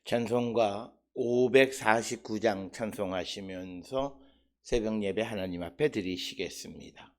찬송가 549장 찬송하시면서 새벽 예배 하나님 앞에 드리시겠습니다.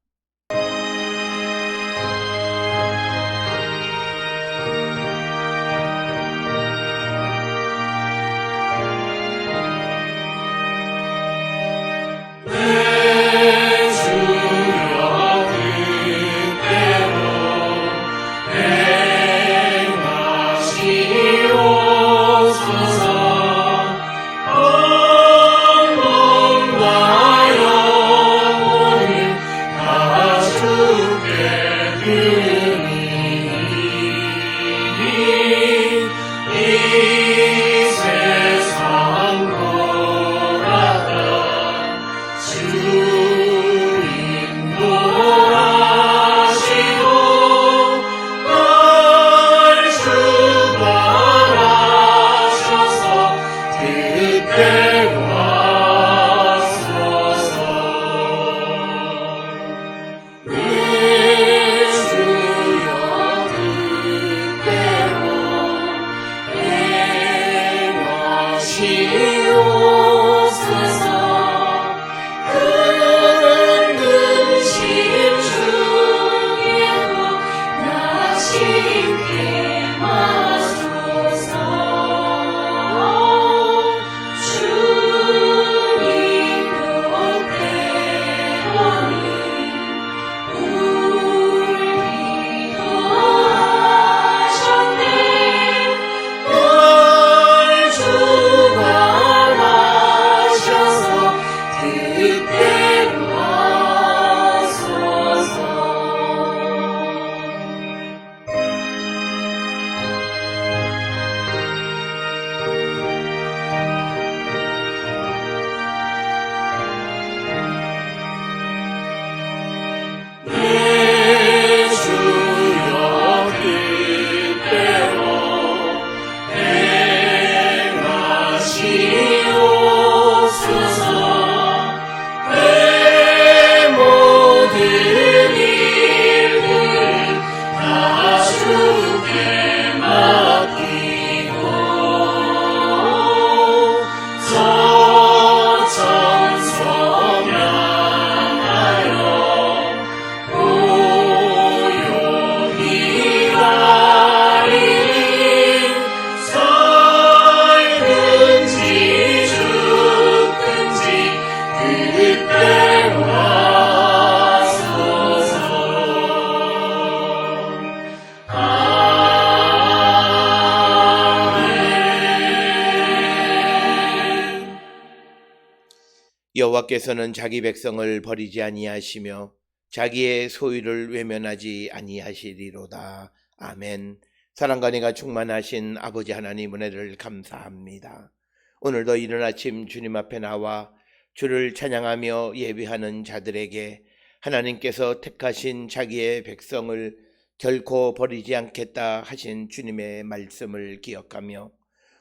여호와께서는 자기 백성을 버리지 아니하시며 자기의 소유를 외면하지 아니하시리로다. 아멘. 사랑과 은혜가 충만하신 아버지 하나님 은혜를 감사합니다. 오늘도 이른 아침 주님 앞에 나와 주를 찬양하며 예배하는 자들에게 하나님께서 택하신 자기의 백성을 결코 버리지 않겠다 하신 주님의 말씀을 기억하며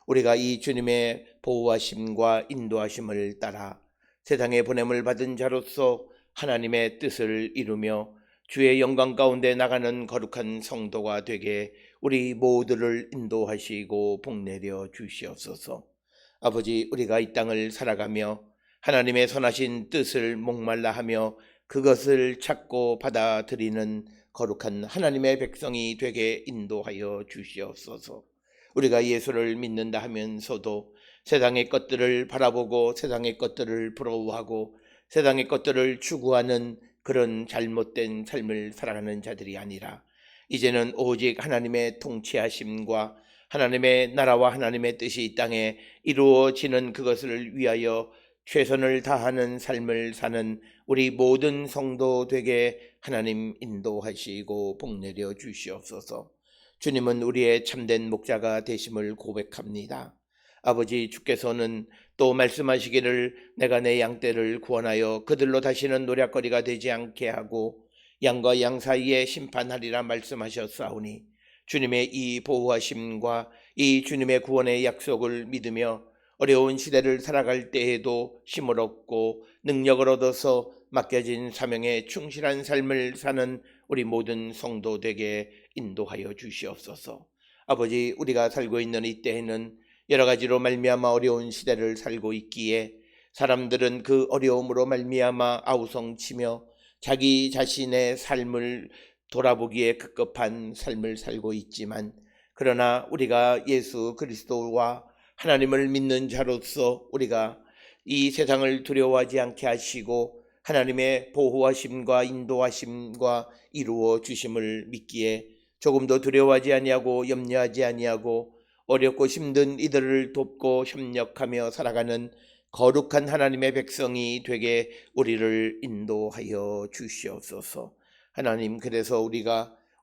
우리가 이 주님의 보호하심과 인도하심을 따라 세상에 보냄을 받은 자로서 하나님의 뜻을 이루며 주의 영광 가운데 나가는 거룩한 성도가 되게 우리 모두를 인도하시고 복내려 주시옵소서. 아버지, 우리가 이 땅을 살아가며 하나님의 선하신 뜻을 목말라 하며 그것을 찾고 받아들이는 거룩한 하나님의 백성이 되게 인도하여 주시옵소서. 우리가 예수를 믿는다 하면서도 세상의 것들을 바라보고 세상의 것들을 부러워하고 세상의 것들을 추구하는 그런 잘못된 삶을 살아가는 자들이 아니라 이제는 오직 하나님의 통치하심과 하나님의 나라와 하나님의 뜻이 이 땅에 이루어지는 그것을 위하여 최선을 다하는 삶을 사는 우리 모든 성도 되게 하나님 인도하시고 복내려 주시옵소서. 주님은 우리의 참된 목자가 되심을 고백합니다. 아버지, 주께서는 또 말씀하시기를 내가 내 양떼를 구원하여 그들로 다시는 노략거리가 되지 않게 하고 양과 양 사이에 심판하리라 말씀하셨사오니 주님의 이 보호하심과 이 주님의 구원의 약속을 믿으며 어려운 시대를 살아갈 때에도 힘을 얻고 능력을 얻어서 맡겨진 사명에 충실한 삶을 사는 우리 모든 성도 되게 인도하여 주시옵소서. 아버지, 우리가 살고 있는 이 때에는 여러 가지로 말미암아 어려운 시대를 살고 있기에 사람들은 그 어려움으로 말미암아 아우성치며 자기 자신의 삶을 돌아보기에 급급한 삶을 살고 있지만, 그러나 우리가 예수 그리스도와 하나님을 믿는 자로서 우리가 이 세상을 두려워하지 않게 하시고 하나님의 보호하심과 인도하심과 이루어 주심을 믿기에 조금도 두려워하지 아니하고 염려하지 아니하고 어렵고 힘든 이들을 돕고 협력하며 살아가는 거룩한 하나님의 백성이 되게 우리를 인도하여 주시옵소서. 하나님, 그래서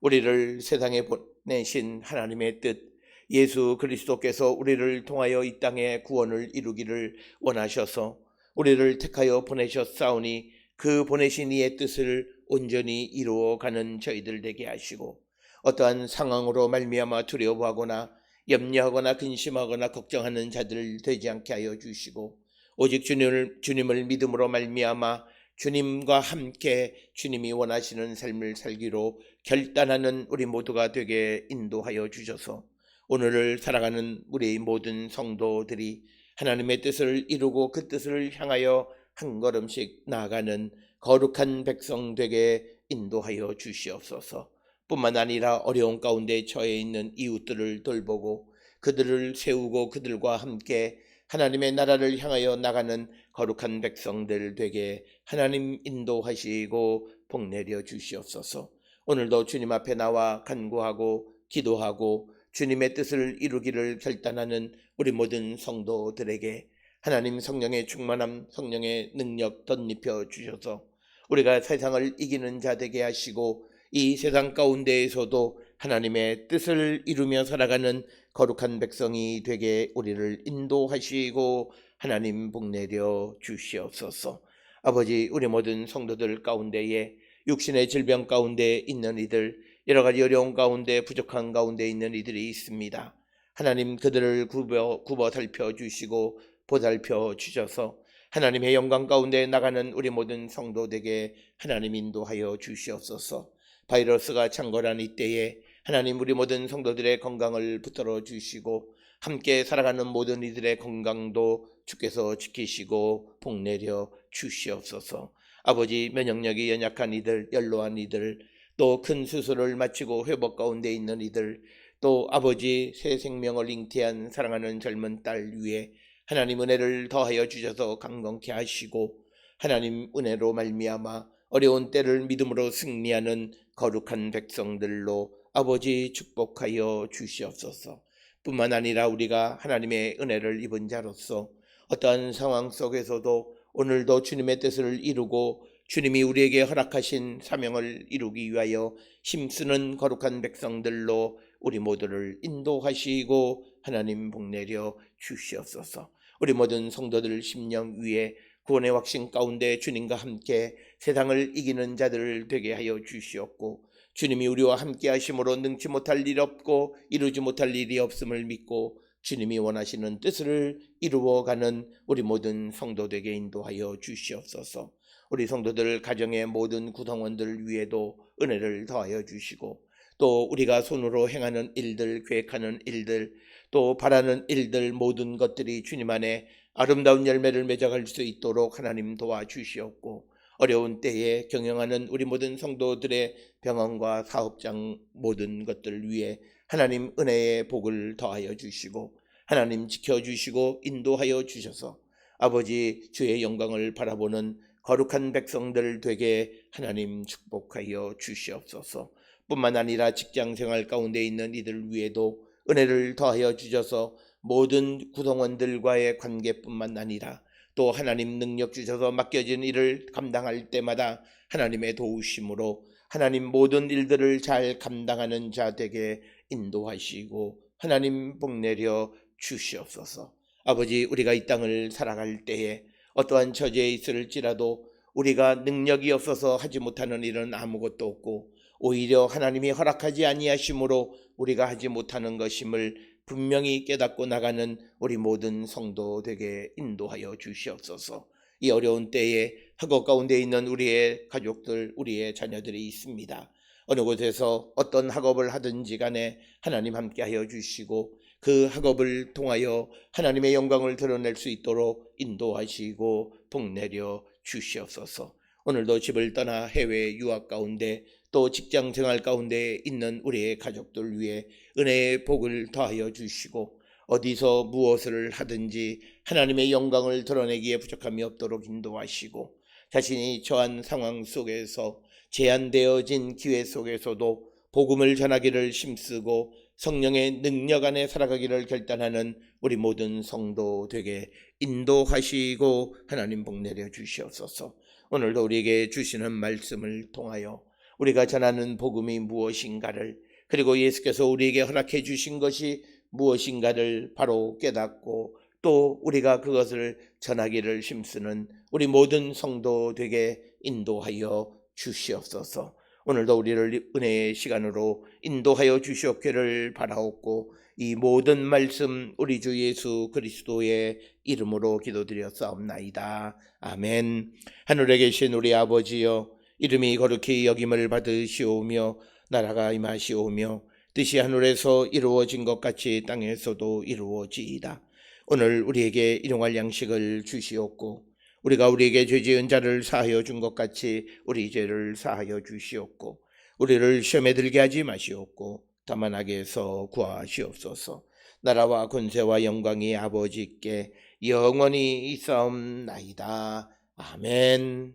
우리를 세상에 보내신 하나님의 뜻, 예수 그리스도께서 우리를 통하여 이 땅에 구원을 이루기를 원하셔서 우리를 택하여 보내셨사오니 그 보내신 이의 뜻을 온전히 이루어가는 저희들 되게 하시고, 어떠한 상황으로 말미암아 두려워하거나 염려하거나 근심하거나 걱정하는 자들 되지 않게 하여 주시고, 오직 주님을 믿음으로 말미암아 주님과 함께 주님이 원하시는 삶을 살기로 결단하는 우리 모두가 되게 인도하여 주셔서 오늘을 살아가는 우리 모든 성도들이 하나님의 뜻을 이루고 그 뜻을 향하여 한 걸음씩 나아가는 거룩한 백성 되게 인도하여 주시옵소서. 뿐만 아니라 어려운 가운데 처해 있는 이웃들을 돌보고 그들을 세우고 그들과 함께 하나님의 나라를 향하여 나가는 거룩한 백성들 되게 하나님 인도하시고 복내려 주시옵소서. 오늘도 주님 앞에 나와 간구하고 기도하고 주님의 뜻을 이루기를 결단하는 우리 모든 성도들에게 하나님 성령의 충만함, 성령의 능력 덧입혀 주셔서 우리가 세상을 이기는 자 되게 하시고 이 세상 가운데에서도 하나님의 뜻을 이루며 살아가는 거룩한 백성이 되게 우리를 인도하시고 하나님 복내려 주시옵소서. 아버지, 우리 모든 성도들 가운데에 육신의 질병 가운데 있는 이들, 여러 가지 어려운 가운데 부족한 가운데 있는 이들이 있습니다. 하나님, 그들을 굽어 살펴주시고 보살펴 주셔서 하나님의 영광 가운데 나가는 우리 모든 성도들에게 하나님 인도하여 주시옵소서. 바이러스가 창궐한 이때에 하나님, 우리 모든 성도들의 건강을 붙들어 주시고 함께 살아가는 모든 이들의 건강도 주께서 지키시고 복내려 주시옵소서. 아버지, 면역력이 연약한 이들, 연로한 이들, 또 큰 수술을 마치고 회복 가운데 있는 이들, 또 아버지 새 생명을 잉태한 사랑하는 젊은 딸 위에 하나님 은혜를 더하여 주셔서 강건케 하시고 하나님 은혜로 말미암아 어려운 때를 믿음으로 승리하는 거룩한 백성들로 아버지 축복하여 주시옵소서. 뿐만 아니라 우리가 하나님의 은혜를 입은 자로서 어떠한 상황 속에서도 오늘도 주님의 뜻을 이루고 주님이 우리에게 허락하신 사명을 이루기 위하여 힘쓰는 거룩한 백성들로 우리 모두를 인도하시고 하나님 복내려 주시옵소서. 우리 모든 성도들 심령 위에 구원의 확신 가운데 주님과 함께 세상을 이기는 자들을 되게 하여 주시옵고, 주님이 우리와 함께 하심으로 능치 못할 일 없고 이루지 못할 일이 없음을 믿고 주님이 원하시는 뜻을 이루어가는 우리 모든 성도들에게 인도하여 주시옵소서. 우리 성도들 가정의 모든 구성원들 위에도 은혜를 더하여 주시고, 또 우리가 손으로 행하는 일들, 계획하는 일들, 또 바라는 일들 모든 것들이 주님 안에 아름다운 열매를 맺어갈 수 있도록 하나님 도와주시옵고, 어려운 때에 경영하는 우리 모든 성도들의 병원과 사업장 모든 것들 위에 하나님 은혜의 복을 더하여 주시고 하나님 지켜주시고 인도하여 주셔서 아버지 주의 영광을 바라보는 거룩한 백성들 되게 하나님 축복하여 주시옵소서. 뿐만 아니라 직장생활 가운데 있는 이들 위에도 은혜를 더하여 주셔서 모든 구성원들과의 관계뿐만 아니라 또 하나님 능력 주셔서 맡겨진 일을 감당할 때마다 하나님의 도우심으로 하나님 모든 일들을 잘 감당하는 자 되게 인도하시고 하나님 복내려 주시옵소서. 아버지, 우리가 이 땅을 살아갈 때에 어떠한 처지에 있을지라도 우리가 능력이 없어서 하지 못하는 일은 아무것도 없고 오히려 하나님이 허락하지 아니하심으로 우리가 하지 못하는 것임을 분명히 깨닫고 나가는 우리 모든 성도 되게 인도하여 주시옵소서. 이 어려운 때에 학업 가운데 있는 우리의 가족들, 우리의 자녀들이 있습니다. 어느 곳에서 어떤 학업을 하든지 간에 하나님 함께 하여 주시고 그 학업을 통하여 하나님의 영광을 드러낼 수 있도록 인도하시고 복내려 주시옵소서. 오늘도 집을 떠나 해외 유학 가운데 또 직장 생활 가운데 있는 우리의 가족들 위해 은혜의 복을 더하여 주시고 어디서 무엇을 하든지 하나님의 영광을 드러내기에 부족함이 없도록 인도하시고 자신이 처한 상황 속에서 제한되어진 기회 속에서도 복음을 전하기를 힘쓰고 성령의 능력 안에 살아가기를 결단하는 우리 모든 성도 되게 인도하시고 하나님 복내려 주시옵소서. 오늘도 우리에게 주시는 말씀을 통하여 우리가 전하는 복음이 무엇인가를 그리고 예수께서 우리에게 허락해 주신 것이 무엇인가를 바로 깨닫고 또 우리가 그것을 전하기를 힘쓰는 우리 모든 성도 되게 인도하여 주시옵소서. 오늘도 우리를 은혜의 시간으로 인도하여 주시옵기를 바라옵고 이 모든 말씀 우리 주 예수 그리스도의 이름으로 기도드렸사옵나이다. 아멘. 하늘에 계신 우리 아버지여, 이름이 거룩히 여김을 받으시오며 나라가 임하시오며 뜻이 하늘에서 이루어진 것 같이 땅에서도 이루어지이다. 오늘 우리에게 일용할 양식을 주시옵고 우리가 우리에게 죄 지은 자를 사하여 준 것 같이 우리 죄를 사하여 주시옵고 우리를 시험에 들게 하지 마시옵고 다만 악에서 구하시옵소서. 나라와 권세와 영광이 아버지께 영원히 있사옵나이다. 아멘.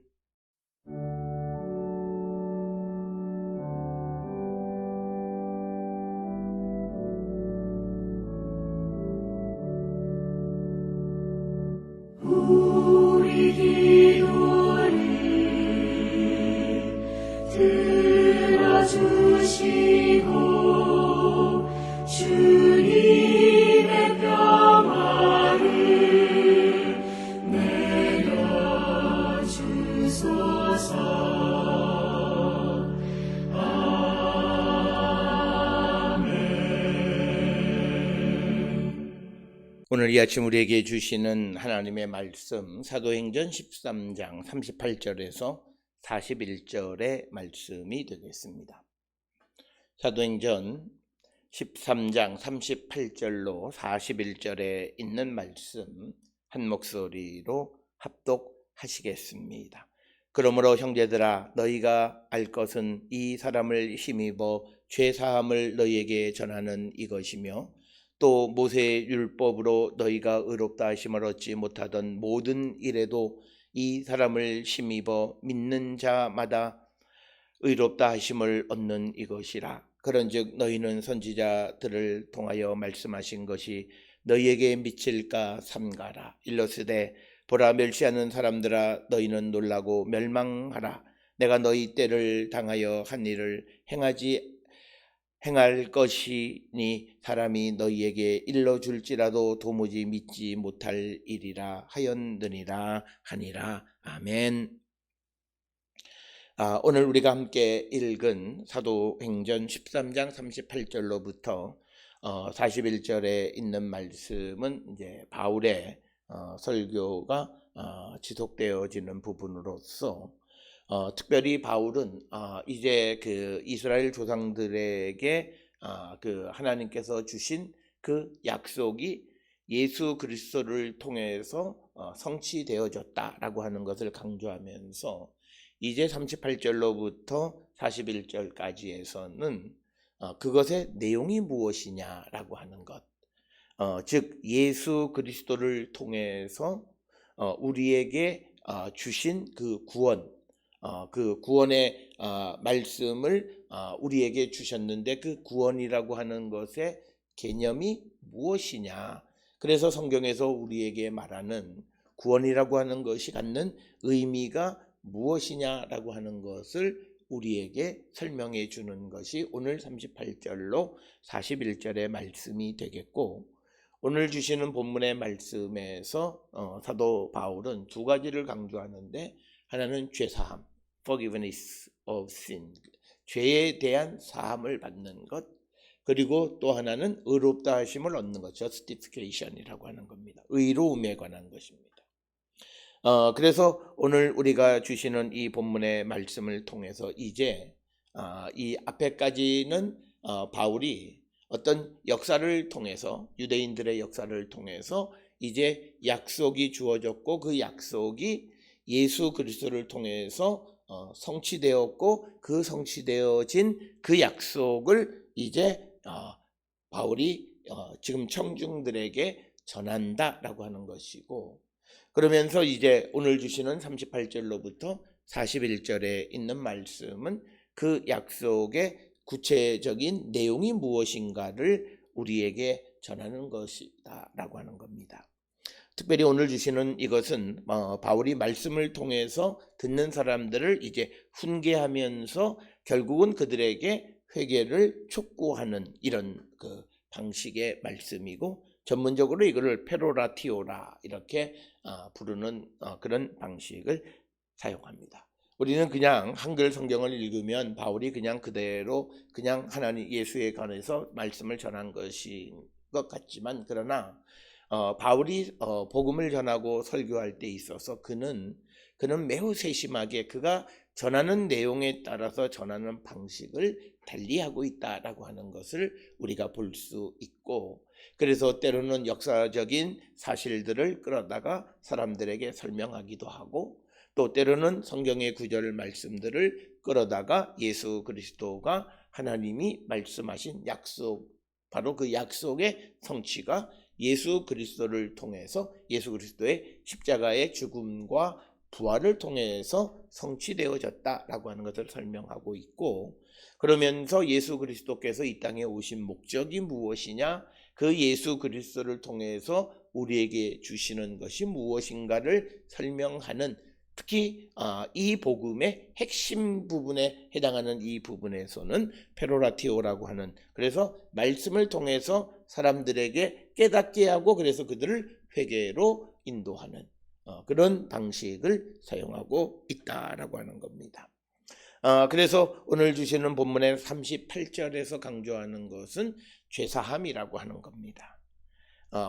우리 기도를 들어주시고 주님의 평화를 내려주소서. 오늘 이 아침 우리에게 주시는 하나님의 말씀 사도행전 13장 38절에서 41절의 말씀이 되겠습니다. 사도행전 13장 38절로 41절에 있는 말씀 한 목소리로 합독하시겠습니다. 그러므로 형제들아 너희가 알 것은 이 사람을 힘입어 죄사함을 너희에게 전하는 이것이며 또 모세의 율법으로 너희가 의롭다 하심을 얻지 못하던 모든 일에도 이 사람을 힘입어 믿는 자마다 의롭다 하심을 얻는 이것이라. 그런즉 너희는 선지자들을 통하여 말씀하신 것이 너희에게 미칠까 삼가라. 일러스되 보라 멸시하는 사람들아 너희는 놀라고 멸망하라. 내가 너희 때를 당하여 한 일을 행할 것이니 사람이 너희에게 일러줄지라도 도무지 믿지 못할 일이라 하였느니라 하니라. 아멘. 오늘 우리가 함께 읽은 사도행전 13장 38절로부터 41절에 있는 말씀은 이제 바울의 설교가 지속되어지는 부분으로서 특별히 바울은 이제 그 이스라엘 조상들에게 그 하나님께서 주신 그 약속이 예수 그리스도를 통해서 성취되어졌다라고 하는 것을 강조하면서 이제 38절로부터 41절까지에서는 그것의 내용이 무엇이냐라고 하는 것, 즉 예수 그리스도를 통해서 우리에게 주신 그 구원, 그 구원의 말씀을 우리에게 주셨는데 그 구원이라고 하는 것의 개념이 무엇이냐. 그래서 성경에서 우리에게 말하는 구원이라고 하는 것이 갖는 의미가 무엇이냐라고 하는 것을 우리에게 설명해 주는 것이 오늘 38절로 41절의 말씀이 되겠고, 오늘 주시는 본문의 말씀에서 사도 바울은 두 가지를 강조하는데, 하나는 죄사함, forgiveness of sin, 죄에 대한 사함을 받는 것, 그리고 또 하나는 의롭다 하심을 얻는 것, justification이라고 하는 겁니다. 의로움에 관한 것입니다. 그래서 오늘 우리가 주시는 이 본문의 말씀을 통해서 이제 이 앞에까지는 바울이 어떤 역사를 통해서, 유대인들의 역사를 통해서 이제 약속이 주어졌고, 그 약속이 예수 그리스도를 통해서 성취되었고, 그 성취되어진 그 약속을 이제 바울이 지금 청중들에게 전한다라고 하는 것이고, 그러면서 이제 오늘 주시는 38절로부터 41절에 있는 말씀은 그 약속의 구체적인 내용이 무엇인가를 우리에게 전하는 것이다 라고 하는 겁니다. 특별히 오늘 주시는 이것은 바울이 말씀을 통해서 듣는 사람들을 이제 훈계하면서 결국은 그들에게 회개를 촉구하는 이런 그 방식의 말씀이고, 전문적으로 이거를 페로라티오라 이렇게 부르는 그런 방식을 사용합니다. 우리는 그냥 한글 성경을 읽으면 바울이 그냥 그대로 그냥 하나님 예수에 관해서 말씀을 전한 것인 것 같지만, 그러나 바울이 복음을 전하고 설교할 때 있어서 그는 매우 세심하게 그가 전하는 내용에 따라서 전하는 방식을 달리하고 있다라고 하는 것을 우리가 볼 수 있고, 그래서 때로는 역사적인 사실들을 끌어다가 사람들에게 설명하기도 하고, 또 때로는 성경의 구절 말씀들을 끌어다가 예수 그리스도가 하나님이 말씀하신 약속, 바로 그 약속의 성취가 예수 그리스도를 통해서 예수 그리스도의 십자가의 죽음과 부활을 통해서 성취되어졌다라고 하는 것을 설명하고 있고, 그러면서 예수 그리스도께서 이 땅에 오신 목적이 무엇이냐, 그 예수 그리스도를 통해서 우리에게 주시는 것이 무엇인가를 설명하는, 특히 이 복음의 핵심 부분에 해당하는 이 부분에서는 페로라티오라고 하는, 그래서 말씀을 통해서 사람들에게 깨닫게 하고 그래서 그들을 회개로 인도하는 그런 방식을 사용하고 있다라고 하는 겁니다. 그래서 오늘 주시는 본문의 38절에서 강조하는 것은 죄사함이라고 하는 겁니다.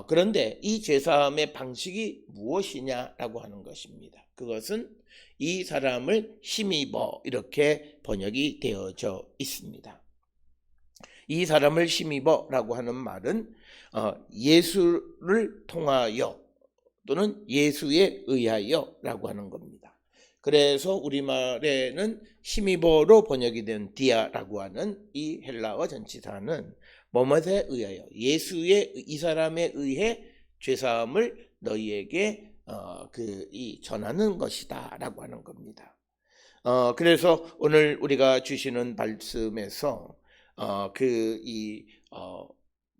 그런데 이 죄사함의 방식이 무엇이냐라고 하는 것입니다. 그것은 이 사람을 힘입어 이렇게 번역이 되어져 있습니다. 이 사람을 힘입어라고 하는 말은 예수를 통하여 또는 예수에 의하여라고 하는 겁니다. 그래서 우리말에는 힘입어로 번역이 된 디아라고 하는 이 헬라어 전치사는 뭐뭐에 의하여, 예수의 이 사람에 의해 죄사함을 너희에게 전하는 것이다라고 하는 겁니다. 그래서 오늘 우리가 주시는 말씀에서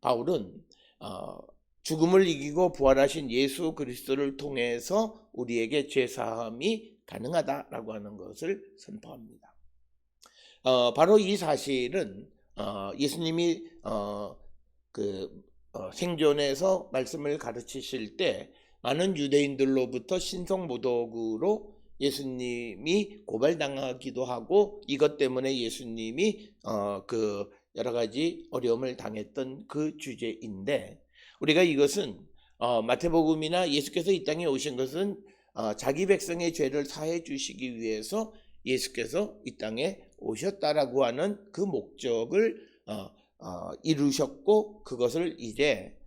바울은 죽음을 이기고 부활하신 예수 그리스도를 통해서 우리에게 죄사함이 가능하다라고 하는 것을 선포합니다. 바로 이 사실은 예수님이 생존에서 말씀을 가르치실 때 많은 유대인들로부터 신성모독으로 예수님이 고발당하기도 하고, 이것 때문에 예수님이 여러 가지 어려움을 당했던 그 주제인데, 우리가 이것은 마태복음이나 예수께서 이 땅에 오신 것은 자기 백성의 죄를 사해 주시기 위해서 예수께서 이 땅에 오셨다라고 하는 그 목적을 이루셨고, 그것을 이제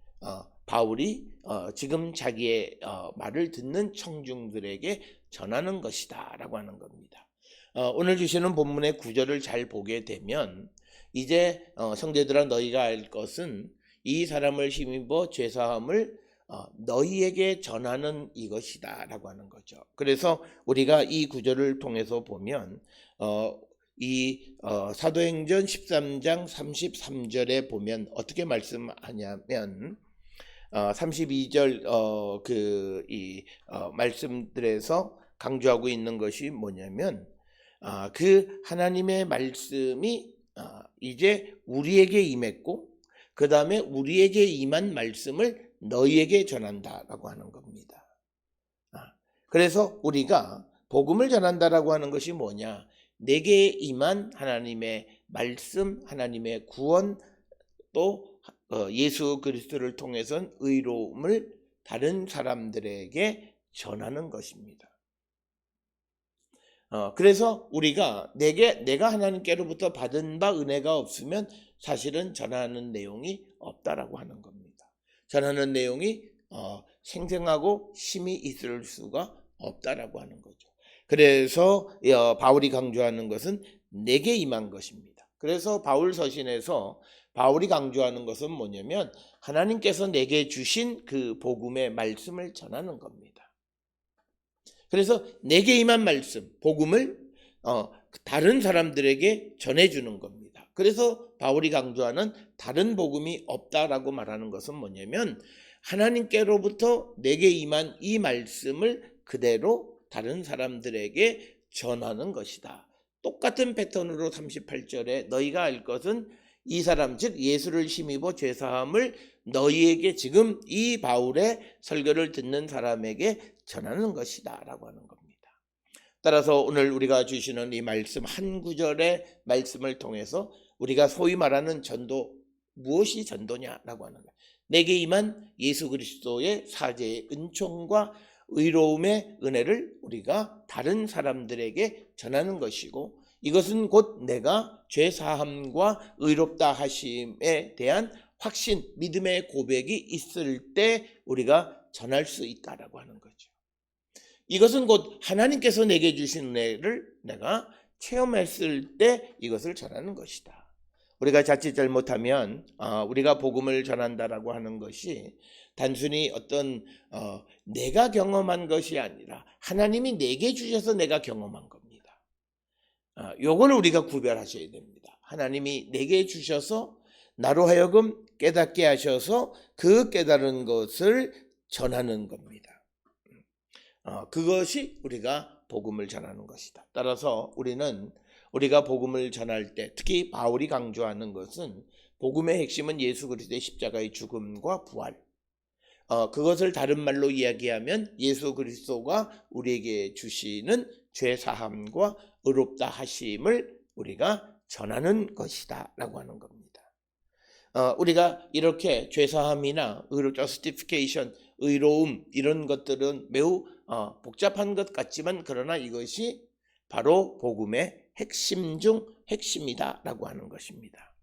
바울이 지금 자기의 말을 듣는 청중들에게 전하는 것이다 라고 하는 겁니다. 오늘 주시는 본문의 구절을 잘 보게 되면 이제 형제들아 너희가 알 것은 이 사람을 힘입어 죄사함을 너희에게 전하는 이것이다 라고 하는 거죠. 그래서 우리가 이 구절을 통해서 보면 사도행전 13장 33절에 보면 어떻게 말씀하냐면 32절 말씀들에서 강조하고 있는 것이 뭐냐면 그 하나님의 말씀이 이제 우리에게 임했고, 그 다음에 우리에게 임한 말씀을 너희에게 전한다라고 하는 겁니다. 그래서 우리가 복음을 전한다라고 하는 것이 뭐냐? 내게 임한 하나님의 말씀, 하나님의 구원, 또 예수 그리스도를 통해서 의로움을 다른 사람들에게 전하는 것입니다. 그래서 우리가 내가 하나님께로부터 받은 바 은혜가 없으면 사실은 전하는 내용이 없다라고 하는 겁니다. 전하는 내용이 생생하고 힘이 있을 수가 없다라고 하는 거죠. 그래서 바울이 강조하는 것은 내게 임한 것입니다. 그래서 바울 서신에서 바울이 강조하는 것은 뭐냐면 하나님께서 내게 주신 그 복음의 말씀을 전하는 겁니다. 그래서 내게 임한 말씀, 복음을 다른 사람들에게 전해주는 겁니다. 그래서 바울이 강조하는 다른 복음이 없다라고 말하는 것은 뭐냐면 하나님께로부터 내게 임한 이 말씀을 그대로 다른 사람들에게 전하는 것이다. 똑같은 패턴으로 38절에 너희가 알 것은 이 사람 즉 예수를 힘입어 죄사함을 너희에게 지금 이 바울의 설교를 듣는 사람에게 전하는 것이다 라고 하는 겁니다. 따라서 오늘 우리가 주시는 이 말씀 한 구절의 말씀을 통해서 우리가 소위 말하는 전도, 무엇이 전도냐라고 하는 거예요. 내게 임한 예수 그리스도의 사죄의 은총과 의로움의 은혜를 우리가 다른 사람들에게 전하는 것이고 이것은 곧 내가 죄사함과 의롭다 하심에 대한 확신, 믿음의 고백이 있을 때 우리가 전할 수 있다라고 하는 거죠. 이것은 곧 하나님께서 내게 주신 은혜를 내가 체험했을 때 이것을 전하는 것이다. 우리가 자칫 잘못하면 우리가 복음을 전한다라고 하는 것이 단순히 어떤 내가 경험한 것이 아니라 하나님이 내게 주셔서 내가 경험한 겁니다. 요걸 우리가 구별하셔야 됩니다. 하나님이 내게 주셔서 나로 하여금 깨닫게 하셔서 그 깨달은 것을 전하는 겁니다. 그것이 우리가 복음을 전하는 것이다. 따라서 우리가 복음을 전할 때 특히 바울이 강조하는 것은 복음의 핵심은 예수 그리스도의 십자가의 죽음과 부활. 그것을 다른 말로 이야기하면 예수 그리스도가 우리에게 주시는 죄사함과 의롭다 하심을 우리가 전하는 것이다 라고 하는 겁니다. 우리가 이렇게 죄사함이나 justification, 의로움 이런 것들은 매우 복잡한 것 같지만 그러나 이것이 바로 복음의 핵심 중 핵심이다 라고 하는 것입니다.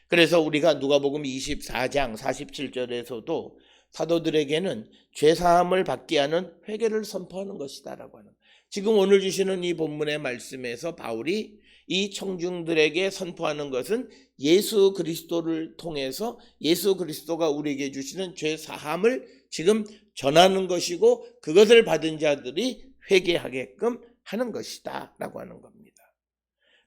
그래서 우리가 누가복음 24장 47절에서도 사도들에게는 죄사함을 받게 하는 회개를 선포하는 것이다 라고 하는, 지금 오늘 주시는 이 본문의 말씀에서 바울이 이 청중들에게 선포하는 것은 예수 그리스도를 통해서 예수 그리스도가 우리에게 주시는 죄사함을 지금 전하는 것이고 그것을 받은 자들이 회개하게끔 하는 것이다 라고 하는 겁니다.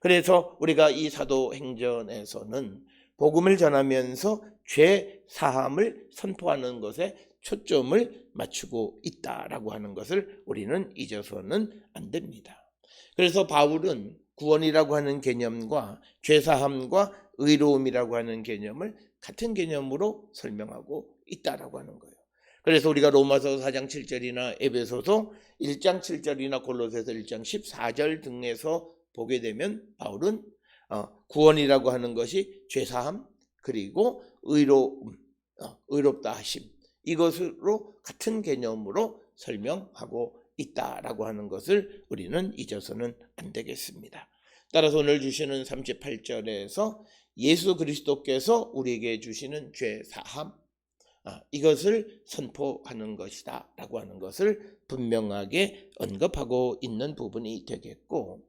그래서 우리가 이 사도행전에서는 복음을 전하면서 죄사함을 선포하는 것에 초점을 맞추고 있다라고 하는 것을 우리는 잊어서는 안 됩니다. 그래서 바울은 구원이라고 하는 개념과 죄사함과 의로움이라고 하는 개념을 같은 개념으로 설명하고 있다라고 하는 거예요. 그래서 우리가 로마서 4장 7절이나 에베소서 1장 7절이나 골로새서 1장 14절 등에서 보게 되면 바울은 구원이라고 하는 것이 죄사함 그리고 의로움, 의롭다 하심 이것으로 같은 개념으로 설명하고 있다라고 하는 것을 우리는 잊어서는 안 되겠습니다. 따라서 오늘 주시는 38절에서 예수 그리스도께서 우리에게 주시는 죄사함 이것을 선포하는 것이다 라고 하는 것을 분명하게 언급하고 있는 부분이 되겠고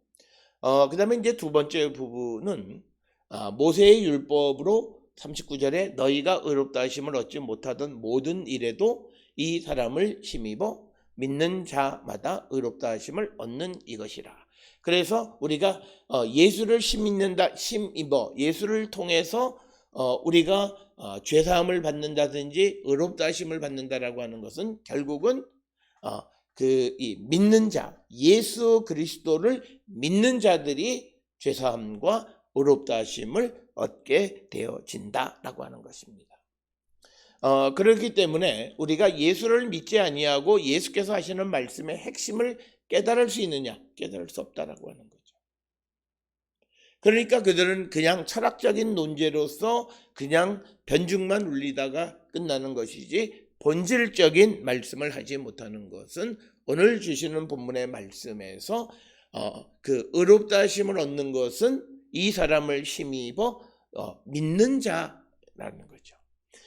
그 다음에 이제 두 번째 부분은 모세의 율법으로 39절에 너희가 의롭다 하심을 얻지 못하던 모든 일에도 이 사람을 힘입어 믿는 자마다 의롭다 하심을 얻는 이것이라. 그래서 우리가 예수를 힘입어 예수를 통해서 우리가 죄사함을 받는다든지 의롭다 하심을 받는다라고 하는 것은 결국은 이 믿는 자 예수 그리스도를 믿는 자들이 죄사함과 의롭다 하심을 얻게 되어진다라고 하는 것입니다. 그렇기 때문에 우리가 예수를 믿지 아니하고 예수께서 하시는 말씀의 핵심을 깨달을 수 있느냐? 깨달을 수 없다라고 하는 거죠. 그러니까 그들은 그냥 철학적인 논제로서 그냥 변죽만 울리다가 끝나는 것이지 본질적인 말씀을 하지 못하는 것은 오늘 주시는 본문의 말씀에서 그 의롭다 하심을 얻는 것은 이 사람을 힘입어 믿는 자라는 거죠.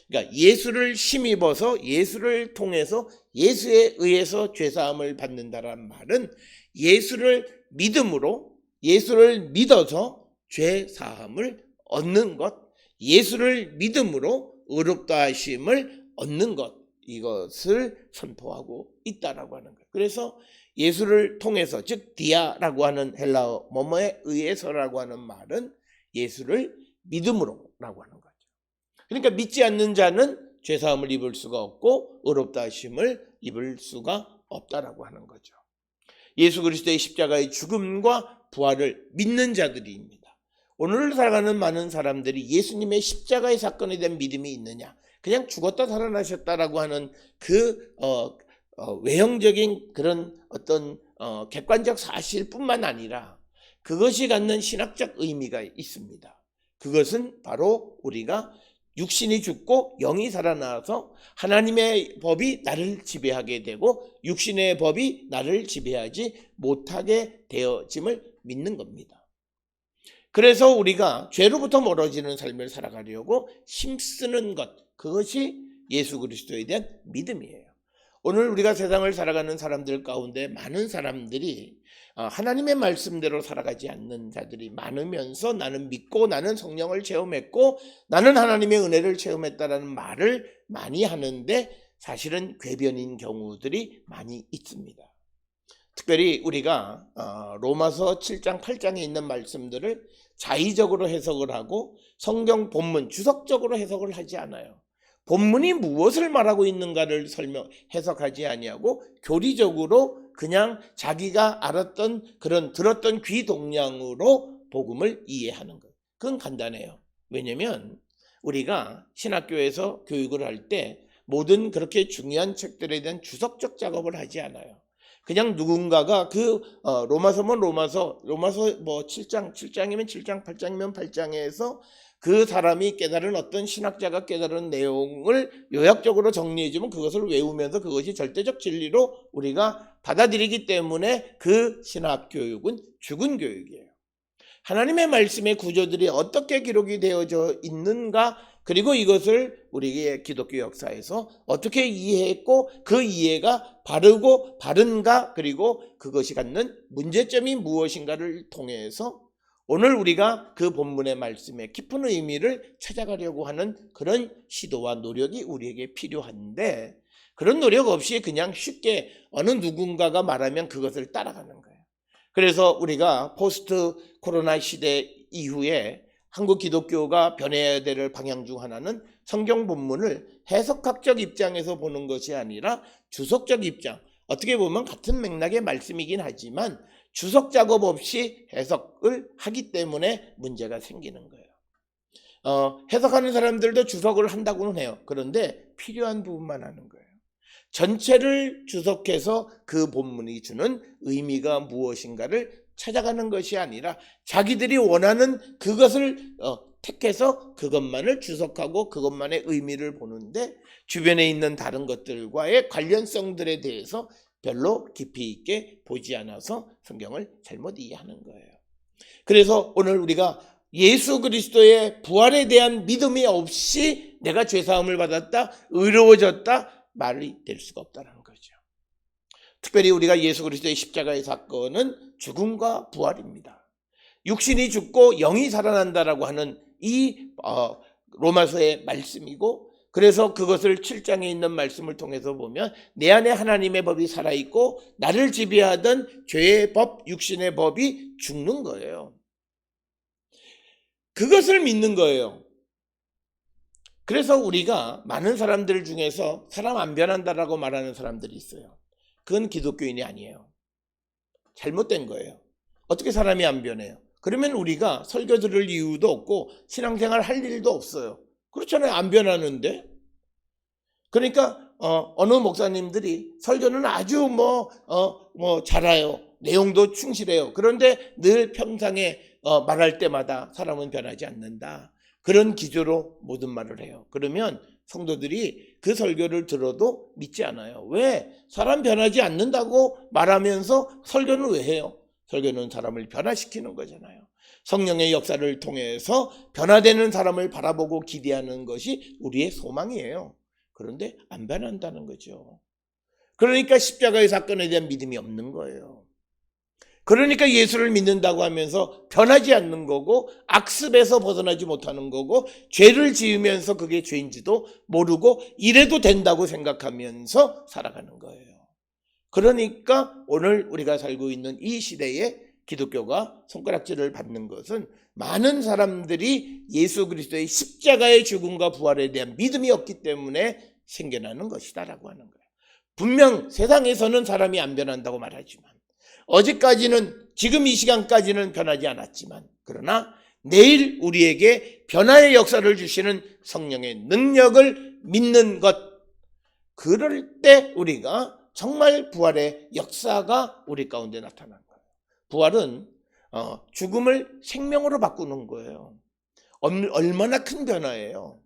그러니까 예수를 힘입어서 예수를 통해서 예수에 의해서 죄사함을 받는다란 말은 예수를 믿음으로 예수를 믿어서 죄사함을 얻는 것, 예수를 믿음으로 의롭다 하심을 얻는 것, 이것을 선포하고 있다라고 하는 거예요. 그래서 예수를 통해서, 즉 디아라고 하는 헬라어 뭐뭐에 의해서라고 하는 말은 예수를 믿음으로라고 하는 거죠. 그러니까 믿지 않는 자는 죄사함을 입을 수가 없고 의롭다 하심을 입을 수가 없다라고 하는 거죠. 예수 그리스도의 십자가의 죽음과 부활을 믿는 자들입니다. 오늘 살아가는 많은 사람들이 예수님의 십자가의 사건에 대한 믿음이 있느냐, 그냥 죽었다 살아나셨다라고 하는 그 외형적인 그런 어떤 객관적 사실뿐만 아니라 그것이 갖는 신학적 의미가 있습니다. 그것은 바로 우리가 육신이 죽고 영이 살아나서 하나님의 법이 나를 지배하게 되고 육신의 법이 나를 지배하지 못하게 되어짐을 믿는 겁니다. 그래서 우리가 죄로부터 멀어지는 삶을 살아가려고 힘쓰는 것, 그것이 예수 그리스도에 대한 믿음이에요. 오늘 우리가 세상을 살아가는 사람들 가운데 많은 사람들이 하나님의 말씀대로 살아가지 않는 자들이 많으면서 나는 믿고 나는 성령을 체험했고 나는 하나님의 은혜를 체험했다라는 말을 많이 하는데 사실은 궤변인 경우들이 많이 있습니다. 특별히 우리가 로마서 7장 8장에 있는 말씀들을 자의적으로 해석을 하고 성경 본문 주석적으로 해석을 하지 않아요. 본문이 무엇을 말하고 있는가를 해석하지 아니하고 교리적으로 그냥 자기가 알았던 그런 들었던 귀 동량으로 복음을 이해하는 거예요. 그건 간단해요. 왜냐하면 우리가 신학교에서 교육을 할 때 모든 그렇게 중요한 책들에 대한 주석적 작업을 하지 않아요. 그냥 누군가가 그 로마서면 로마서 뭐 7장이면 7장, 8장이면 8장에서 그 사람이 깨달은 어떤 신학자가 깨달은 내용을 요약적으로 정리해주면 그것을 외우면서 그것이 절대적 진리로 우리가 받아들이기 때문에 그 신학교육은 죽은 교육이에요. 하나님의 말씀의 구조들이 어떻게 기록이 되어져 있는가, 그리고 이것을 우리의 기독교 역사에서 어떻게 이해했고 그 이해가 바르고 바른가, 그리고 그것이 갖는 문제점이 무엇인가를 통해서 오늘 우리가 그 본문의 말씀에 깊은 의미를 찾아가려고 하는 그런 시도와 노력이 우리에게 필요한데, 그런 노력 없이 그냥 쉽게 어느 누군가가 말하면 그것을 따라가는 거예요. 그래서 우리가 포스트 코로나 시대 이후에 한국 기독교가 변해야 될 방향 중 하나는 성경 본문을 해석학적 입장에서 보는 것이 아니라 주석적 입장, 어떻게 보면 같은 맥락의 말씀이긴 하지만 주석 작업 없이 해석을 하기 때문에 문제가 생기는 거예요. 해석하는 사람들도 주석을 한다고는 해요. 그런데 필요한 부분만 하는 거예요. 전체를 주석해서 그 본문이 주는 의미가 무엇인가를 찾아가는 것이 아니라 자기들이 원하는 그것을 택해서 그것만을 주석하고 그것만의 의미를 보는데 주변에 있는 다른 것들과의 관련성들에 대해서 별로 깊이 있게 보지 않아서 성경을 잘못 이해하는 거예요. 그래서 오늘 우리가 예수 그리스도의 부활에 대한 믿음이 없이 내가 죄사함을 받았다, 의로워졌다 말이 될 수가 없다는 거죠. 특별히 우리가 예수 그리스도의 십자가의 사건은 죽음과 부활입니다. 육신이 죽고 영이 살아난다라고 하는 이 로마서의 말씀이고, 그래서 그것을 7장에 있는 말씀을 통해서 보면 내 안에 하나님의 법이 살아있고 나를 지배하던 죄의 법, 육신의 법이 죽는 거예요. 그것을 믿는 거예요. 그래서 우리가 많은 사람들 중에서 사람 안 변한다라고 말하는 사람들이 있어요. 그건 기독교인이 아니에요. 잘못된 거예요. 어떻게 사람이 안 변해요? 그러면 우리가 설교 들을 이유도 없고 신앙생활 할 일도 없어요. 그렇잖아요. 안 변하는데. 그러니까 어느 목사님들이 설교는 아주 잘해요. 내용도 충실해요. 그런데 늘 평상에 말할 때마다 사람은 변하지 않는다. 그런 기조로 모든 말을 해요. 그러면 성도들이 그 설교를 들어도 믿지 않아요. 왜? 사람 변하지 않는다고 말하면서 설교는 왜 해요? 설교는 사람을 변화시키는 거잖아요. 성령의 역사를 통해서 변화되는 사람을 바라보고 기대하는 것이 우리의 소망이에요. 그런데 안 변한다는 거죠. 그러니까 십자가의 사건에 대한 믿음이 없는 거예요. 그러니까 예수를 믿는다고 하면서 변하지 않는 거고, 악습에서 벗어나지 못하는 거고, 죄를 지으면서 그게 죄인지도 모르고 이래도 된다고 생각하면서 살아가는 거예요. 그러니까 오늘 우리가 살고 있는 이 시대에 기독교가 손가락질을 받는 것은 많은 사람들이 예수 그리스도의 십자가의 죽음과 부활에 대한 믿음이 없기 때문에 생겨나는 것이다라고 하는 거예요. 분명 세상에서는 사람이 안 변한다고 말하지만, 어제까지는, 지금 이 시간까지는 변하지 않았지만, 그러나 내일 우리에게 변화의 역사를 주시는 성령의 능력을 믿는 것, 그럴 때 우리가 정말 부활의 역사가 우리 가운데 나타나는 거예요. 부활은 죽음을 생명으로 바꾸는 거예요. 얼마나 큰 변화예요.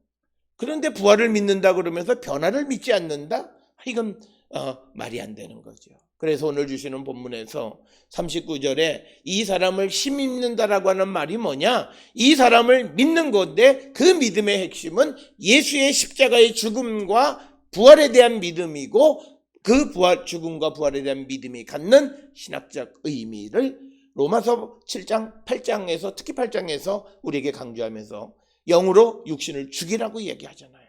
그런데 부활을 믿는다 그러면서 변화를 믿지 않는다? 이건 말이 안 되는 거죠. 그래서 오늘 주시는 본문에서 39절에 이 사람을 힘입는다라고 하는 말이 뭐냐? 이 사람을 믿는 건데 그 믿음의 핵심은 예수의 십자가의 죽음과 부활에 대한 믿음이고, 그 죽음과 부활에 대한 믿음이 갖는 신학적 의미를 로마서 7장, 8장에서, 특히 8장에서 우리에게 강조하면서 영으로 육신을 죽이라고 얘기하잖아요.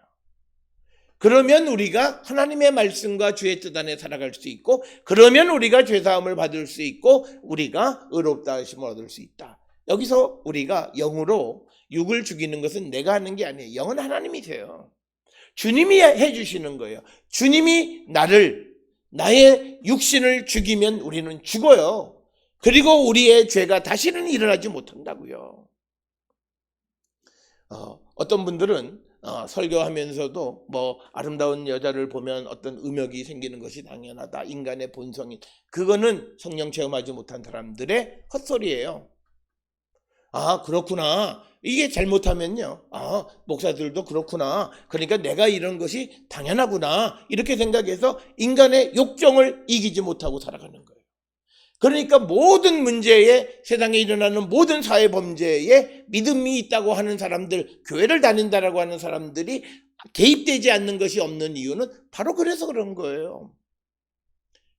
그러면 우리가 하나님의 말씀과 주의 뜻 안에 살아갈 수 있고, 그러면 우리가 죄사함을 받을 수 있고, 우리가 의롭다 하심을 얻을 수 있다. 여기서 우리가 영으로 육을 죽이는 것은 내가 하는 게 아니에요. 영은 하나님이세요. 주님이 해주시는 거예요. 주님이 나의 육신을 죽이면 우리는 죽어요. 그리고 우리의 죄가 다시는 일어나지 못한다고요. 어떤 분들은 설교하면서도 아름다운 여자를 보면 어떤 음욕이 생기는 것이 당연하다, 인간의 본성인, 그거는 성령 체험하지 못한 사람들의 헛소리예요. 그렇구나, 이게 잘못하면요, 목사들도 그렇구나, 그러니까 내가 이런 것이 당연하구나, 이렇게 생각해서 인간의 욕정을 이기지 못하고 살아가는 거예요. 그러니까 모든 문제에, 세상에 일어나는 모든 사회 범죄에 믿음이 있다고 하는 사람들, 교회를 다닌다라고 하는 사람들이 개입되지 않는 것이 없는 이유는 바로 그래서 그런 거예요.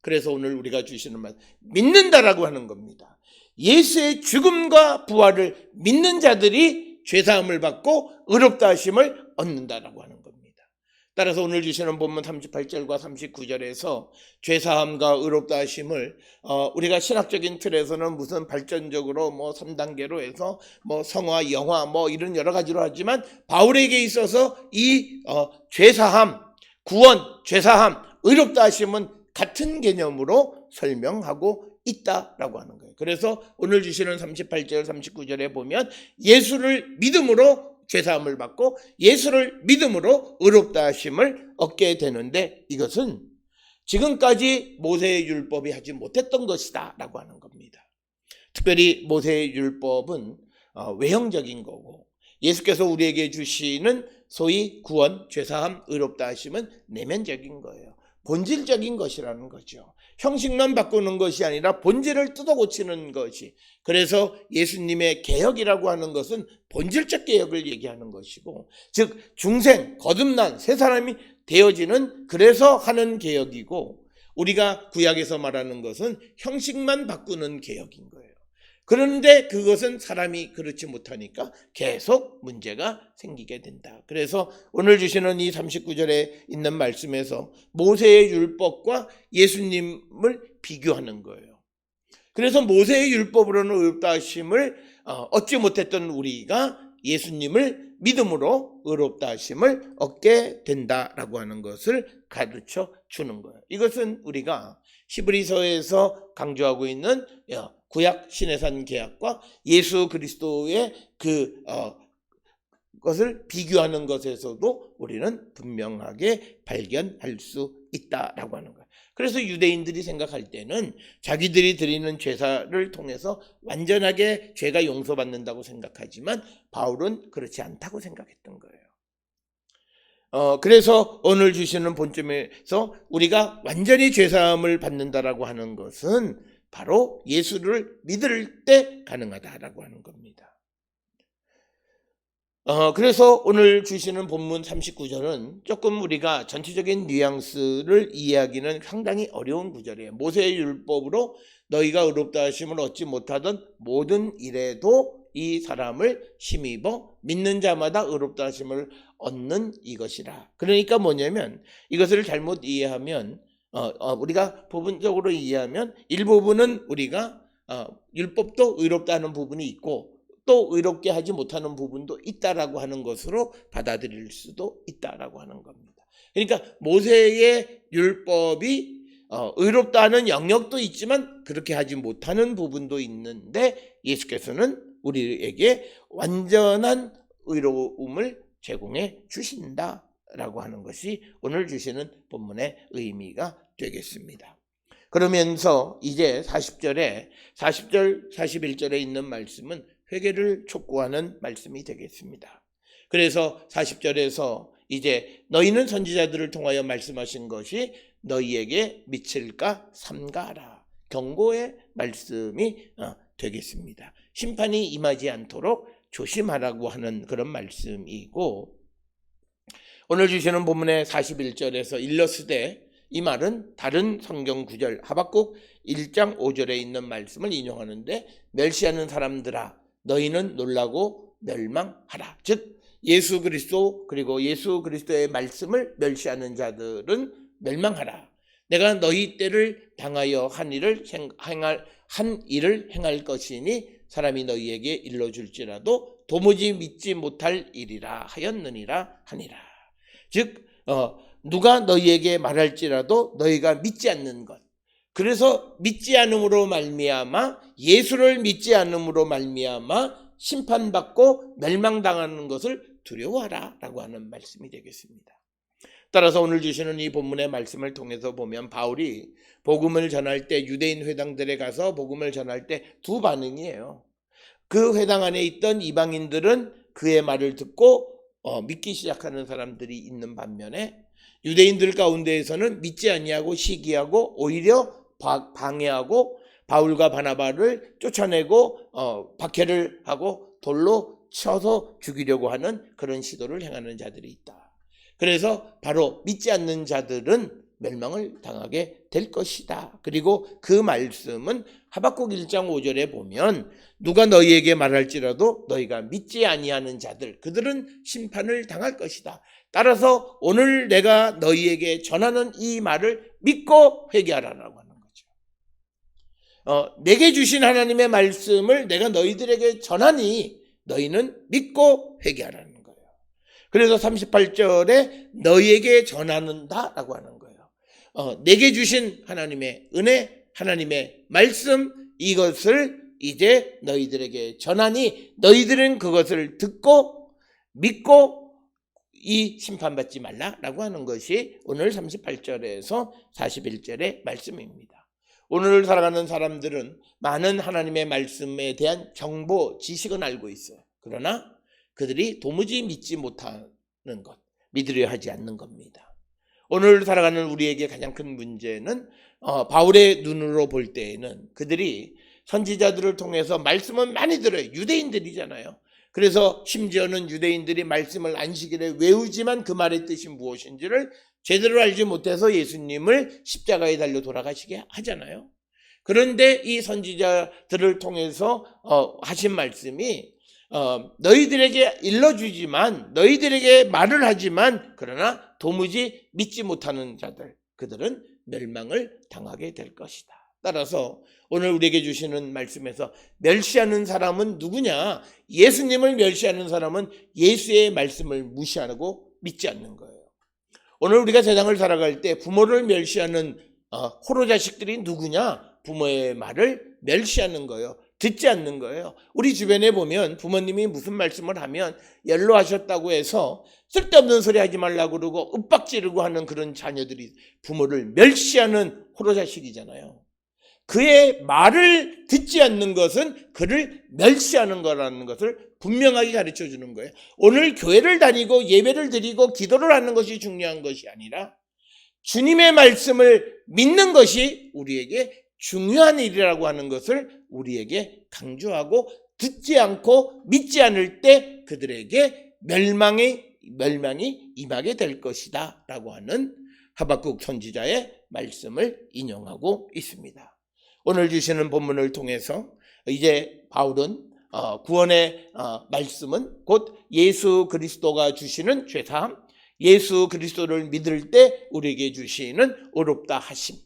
그래서 오늘 우리가 주시는 말, 믿는다라고 하는 겁니다. 예수의 죽음과 부활을 믿는 자들이 죄사함을 받고 의롭다 하심을 얻는다라고 하는 겁니다. 따라서 오늘 주시는 본문 38절과 39절에서 죄사함과 의롭다 하심을 우리가 신학적인 틀에서는 무슨 발전적으로 3단계로 해서 성화, 영화 이런 여러 가지로 하지만, 바울에게 있어서 이 죄사함, 구원, 죄사함, 의롭다 하심은 같은 개념으로 설명하고 있다라고 하는 거예요. 그래서 오늘 주시는 38절, 39절에 보면 예수를 믿음으로 죄사함을 받고 예수를 믿음으로 의롭다 하심을 얻게 되는데, 이것은 지금까지 모세의 율법이 하지 못했던 것이다 라고 하는 겁니다. 특별히 모세의 율법은 외형적인 거고, 예수께서 우리에게 주시는 소위 구원, 죄사함, 의롭다 하심은 내면적인 거예요. 본질적인 것이라는 거죠. 형식만 바꾸는 것이 아니라 본질을 뜯어 고치는 것이, 그래서 예수님의 개혁이라고 하는 것은 본질적 개혁을 얘기하는 것이고, 즉 중생, 거듭난 새 사람이 되어지는, 그래서 하는 개혁이고, 우리가 구약에서 말하는 것은 형식만 바꾸는 개혁인 거예요. 그런데 그것은 사람이 그렇지 못하니까 계속 문제가 생기게 된다. 그래서 오늘 주시는 이 39절에 있는 말씀에서 모세의 율법과 예수님을 비교하는 거예요. 그래서 모세의 율법으로는 의롭다 하심을 얻지 못했던 우리가 예수님을 믿음으로 의롭다 하심을 얻게 된다라고 하는 것을 가르쳐 주는 거예요. 이것은 우리가 히브리서에서 강조하고 있는 구약 시내산 계약과 예수 그리스도의 것을 비교하는 것에서도 우리는 분명하게 발견할 수 있다라고 하는 거예요. 그래서 유대인들이 생각할 때는 자기들이 드리는 제사를 통해서 완전하게 죄가 용서받는다고 생각하지만, 바울은 그렇지 않다고 생각했던 거예요. 그래서 오늘 주시는 본점에서 우리가 완전히 죄사함을 받는다라고 하는 것은 바로 예수를 믿을 때 가능하다라고 하는 겁니다. 그래서 오늘 주시는 본문 39절은 조금 우리가 전체적인 뉘앙스를 이해하기는 상당히 어려운 구절이에요. 모세의 율법으로 너희가 의롭다 하심을 얻지 못하던 모든 일에도 이 사람을 힘입어 믿는 자마다 의롭다 하심을 얻는 이것이라. 그러니까 뭐냐면 이것을 잘못 이해하면 우리가 부분적으로 이해하면 일부분은 우리가 율법도 의롭다 하는 부분이 있고 또 의롭게 하지 못하는 부분도 있다라고 하는 것으로 받아들일 수도 있다라고 하는 겁니다. 그러니까 모세의 율법이 의롭다 하는 영역도 있지만 그렇게 하지 못하는 부분도 있는데 예수께서는 우리에게 완전한 의로움을 제공해 주신다라고 하는 것이 오늘 주시는 본문의 의미가 되겠습니다. 그러면서 이제 40절, 41절에 있는 말씀은 회개를 촉구하는 말씀이 되겠습니다. 그래서 40절에서 이제 너희는 선지자들을 통하여 말씀하신 것이 너희에게 미칠까 삼가하라. 경고의 말씀이 되겠습니다. 심판이 임하지 않도록 조심하라고 하는 그런 말씀이고 오늘 주시는 본문의 41절에서 일러스되 이 말은 다른 성경 구절 하박국 1장 5절에 있는 말씀을 인용하는데 멸시하는 사람들아 너희는 놀라고 멸망하라. 즉 예수 그리스도 그리고 예수 그리스도의 말씀을 멸시하는 자들은 멸망하라. 내가 너희 때를 당하여 한 일을 행할 것이니 사람이 너희에게 일러줄지라도 도무지 믿지 못할 일이라 하였느니라 하니라. 즉 누가 너희에게 말할지라도 너희가 믿지 않는 것. 그래서 믿지 않음으로 말미암아 예수를 믿지 않음으로 말미암아 심판받고 멸망당하는 것을 두려워하라 라고 하는 말씀이 되겠습니다. 따라서 오늘 주시는 이 본문의 말씀을 통해서 보면 바울이 복음을 전할 때 유대인 회당들에 가서 복음을 전할 때 두 반응이에요. 그 회당 안에 있던 이방인들은 그의 말을 듣고 믿기 시작하는 사람들이 있는 반면에 유대인들 가운데에서는 믿지 아니하고 시기하고 오히려 방해하고 바울과 바나바를 쫓아내고 박해를 하고 돌로 쳐서 죽이려고 하는 그런 시도를 행하는 자들이 있다. 그래서 바로 믿지 않는 자들은 멸망을 당하게 될 것이다. 그리고 그 말씀은 하박국 1장 5절에 보면 누가 너희에게 말할지라도 너희가 믿지 아니하는 자들 그들은 심판을 당할 것이다. 따라서 오늘 내가 너희에게 전하는 이 말을 믿고 회개하라라고 하는 거죠. 내게 주신 하나님의 말씀을 내가 너희들에게 전하니 너희는 믿고 회개하라는 거예요. 그래서 38절에 너희에게 전하는다라고 하는 거예요. 내게 주신 하나님의 은혜, 하나님의 말씀 이것을 이제 너희들에게 전하니 너희들은 그것을 듣고 믿고 이 심판받지 말라라고 하는 것이 오늘 38절에서 41절의 말씀입니다. 오늘 살아가는 사람들은 많은 하나님의 말씀에 대한 정보, 지식은 알고 있어요. 그러나 그들이 도무지 믿지 못하는 것, 믿으려 하지 않는 겁니다. 오늘 살아가는 우리에게 가장 큰 문제는 바울의 눈으로 볼 때에는 그들이 선지자들을 통해서 말씀은 많이 들어요. 유대인들이잖아요. 그래서 심지어는 유대인들이 말씀을 안식일에 외우지만 그 말의 뜻이 무엇인지를 제대로 알지 못해서 예수님을 십자가에 달려 돌아가시게 하잖아요. 그런데 이 선지자들을 통해서 하신 말씀이 너희들에게 일러주지만 너희들에게 말을 하지만 그러나 도무지 믿지 못하는 자들 그들은 멸망을 당하게 될 것이다. 따라서 오늘 우리에게 주시는 말씀에서 멸시하는 사람은 누구냐? 예수님을 멸시하는 사람은 예수의 말씀을 무시하고 믿지 않는 거예요. 오늘 우리가 세상을 살아갈 때 부모를 멸시하는 호로 자식들이 누구냐? 부모의 말을 멸시하는 거예요. 듣지 않는 거예요. 우리 주변에 보면 부모님이 무슨 말씀을 하면 연로하셨다고 해서 쓸데없는 소리 하지 말라고 그러고 윽박지르고 하는 그런 자녀들이 부모를 멸시하는 호로 자식이잖아요. 그의 말을 듣지 않는 것은 그를 멸시하는 거라는 것을 분명하게 가르쳐 주는 거예요. 오늘 교회를 다니고 예배를 드리고 기도를 하는 것이 중요한 것이 아니라 주님의 말씀을 믿는 것이 우리에게 중요한 일이라고 하는 것을 우리에게 강조하고, 듣지 않고 믿지 않을 때 그들에게 멸망이 임하게 될 것이다 라고 하는 하박국 선지자의 말씀을 인용하고 있습니다. 오늘 주시는 본문을 통해서 이제 바울은 구원의 말씀은 곧 예수 그리스도가 주시는 죄사함, 예수 그리스도를 믿을 때 우리에게 주시는 의롭다 하심,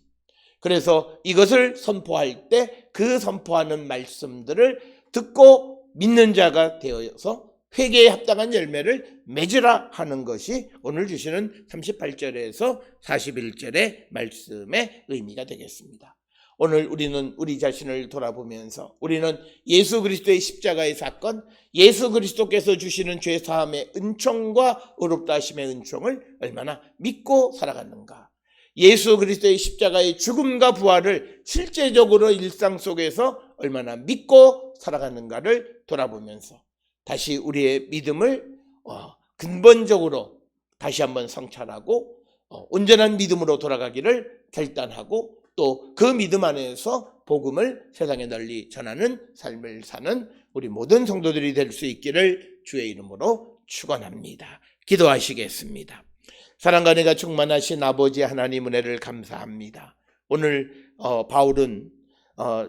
그래서 이것을 선포할 때 그 선포하는 말씀들을 듣고 믿는 자가 되어서 회개에 합당한 열매를 맺으라 하는 것이 오늘 주시는 38절에서 41절의 말씀의 의미가 되겠습니다. 오늘 우리는 우리 자신을 돌아보면서 우리는 예수 그리스도의 십자가의 사건, 예수 그리스도께서 주시는 죄사함의 은총과 의롭다 하심의 은총을 얼마나 믿고 살아가는가, 예수 그리스도의 십자가의 죽음과 부활을 실제적으로 일상 속에서 얼마나 믿고 살아가는가를 돌아보면서 다시 우리의 믿음을 근본적으로 다시 한번 성찰하고 온전한 믿음으로 돌아가기를 결단하고, 또 그 믿음 안에서 복음을 세상에 널리 전하는 삶을 사는 우리 모든 성도들이 될 수 있기를 주의 이름으로 축원합니다. 기도하시겠습니다. 사랑과 은혜가 충만하신 아버지 하나님 은혜를 감사합니다. 오늘 바울은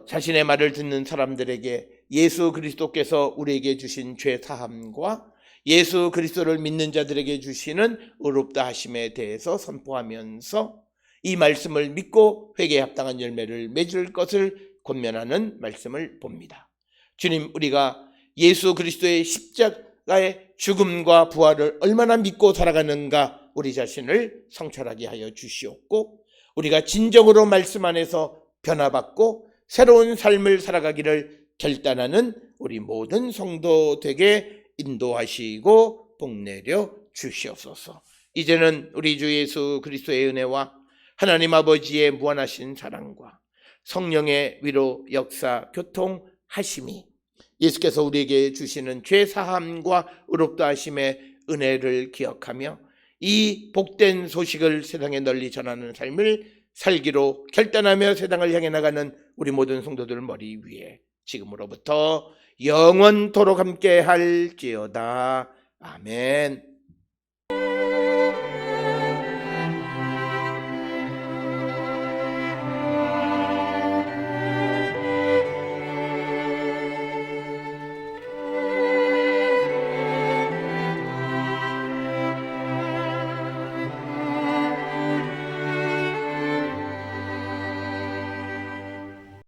자신의 말을 듣는 사람들에게 예수 그리스도께서 우리에게 주신 죄 사함과 예수 그리스도를 믿는 자들에게 주시는 의롭다 하심에 대해서 선포하면서 이 말씀을 믿고 회개에 합당한 열매를 맺을 것을 권면하는 말씀을 봅니다. 주님, 우리가 예수 그리스도의 십자가의 죽음과 부활을 얼마나 믿고 살아가는가 우리 자신을 성찰하게 하여 주시옵고, 우리가 진정으로 말씀 안에서 변화받고 새로운 삶을 살아가기를 결단하는 우리 모든 성도 되게 인도하시고 복내려 주시옵소서. 이제는 우리 주 예수 그리스도의 은혜와 하나님 아버지의 무한하신 사랑과 성령의 위로 역사 교통하심이, 예수께서 우리에게 주시는 죄사함과 의롭다 하심의 은혜를 기억하며 이 복된 소식을 세상에 널리 전하는 삶을 살기로 결단하며 세상을 향해 나가는 우리 모든 성도들 머리 위에 지금으로부터 영원토록 함께 할지어다. 아멘.